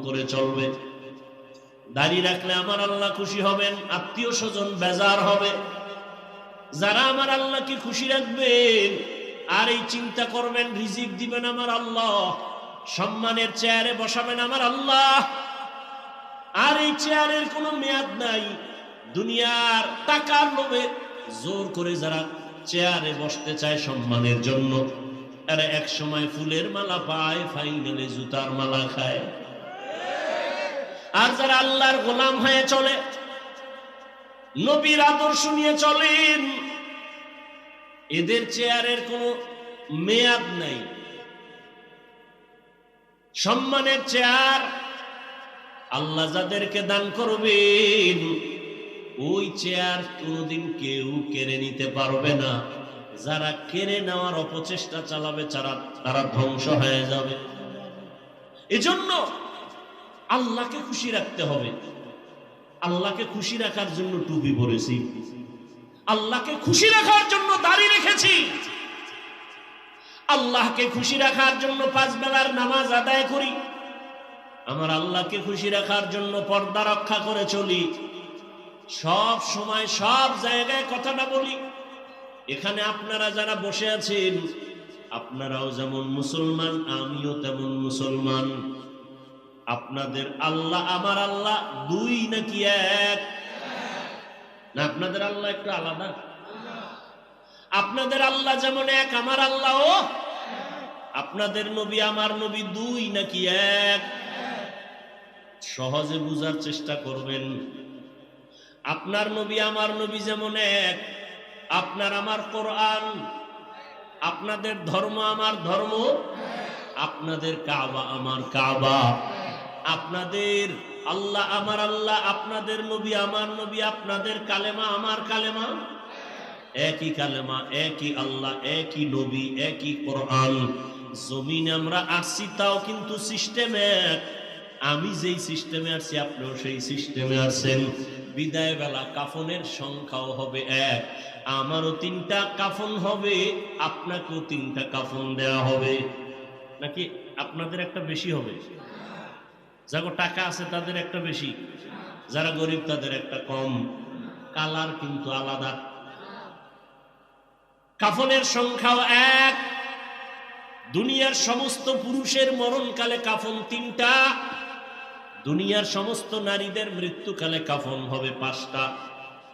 করে চলবে। দাড়ি রাখলে আমার আল্লাহ খুশি হবেন, আত্মীয় স্বজন বেজার হবে। যারা আমার আল্লাহকে খুশি রাখবেন আর এই চিন্তা করবেন রিজিক দিবেন আমার আল্লাহ, সম্মানের চেয়ারে বসাবেন আমার আল্লাহ, আর এই চেয়ারের কোনো মেয়াদ নাই, দুনিয়ার টাকার লোভে জোর করে যারা চেয়ারে বসতে চায় সম্মানের জন্য, এরা এক সময় ফুলের মালা পায়, ফাইনালে জুতার মালা খায়। আর যারা আল্লাহর গোলাম হয়ে চলে, নবীর আদর্শ নিয়ে চলেন, এদের চেয়ারের কোনো মেয়াদ নাই। সম্মানের চেয়ার আল্লাহ যাদেরকে দান করবেন, ওই চেয়ার কোনোদিন কেউ কেড়ে নিতে পারবে না। যারা কেড়ে নেওয়ার অপচেষ্টা চালাবে তারা ধ্বংস হয়ে যাবে। এজন্য আল্লাহকে খুশি রাখতে হবে। আল্লাহকে খুশি রাখার জন্য টুপি পরেছি, আল্লাহকে খুশি রাখার জন্য দাড়ি রেখেছি, আল্লাহকে খুশি রাখার জন্য 5 বেলার নামাজ আদায় করি, আমার আল্লাহকে খুশি রাখার জন্য পর্দা রক্ষা করে চলি। সব সময় সব জায়গায় কথাটা বলি। এখানে আপনারা যারা বসে আছেন, আপনারাও যেমন মুসলমান, আমিও তেমন মুসলমান। আপনাদের আল্লাহ আমার আল্লাহ 2 নাকি 1? না, আপনাদের আল্লাহ একটু আলাদা। আপনাদের আল্লাহ যেমন 1, আমার আল্লাহও। আপনাদের নবী আমার নবী 2 নাকি 1? সহজে বুঝার চেষ্টা করবেন। আপনার নবী আমার নবী যেমন 1, আপনার আমার কোরআন, আপনাদের ধর্ম আমার ধর্ম, আপনাদের কাবা আমার কাবা, আপনাদের আল্লাহ আমার আল্লাহ, আপনাদের নবী আমার নবী, আপনাদের কালেমা আমার কালেমা, একই কালেমা, একই আল্লাহ, একই নবী, একই কোরআন। জমিনে আমরা আসছি তাও কিন্তু সিস্টেম এক। আমি যেই সিস্টেমে আসছি আপনিও সেই সিস্টেমে আসছেন। বিদায় বেলা কাফনের সংখ্যাও হবে 1। আমারও 3টা কাফন হবে, আপনাকেও 3টা কাফন দেয়া হবে। নাকি আপনাদের একটা বেশি হবে? যারা টাকা আছে তাদের একটা বেশি, যারা গরিব তাদের একটা কম। কালার কিন্তু আলাদা। কাফনের সংখ্যাও 1। দুনিয়ার সমস্ত পুরুষের মরণকালে কাফন 3টা, দুনিয়ার সমস্ত নারীদের মৃত্যুকালে কাফন হবে 5টা।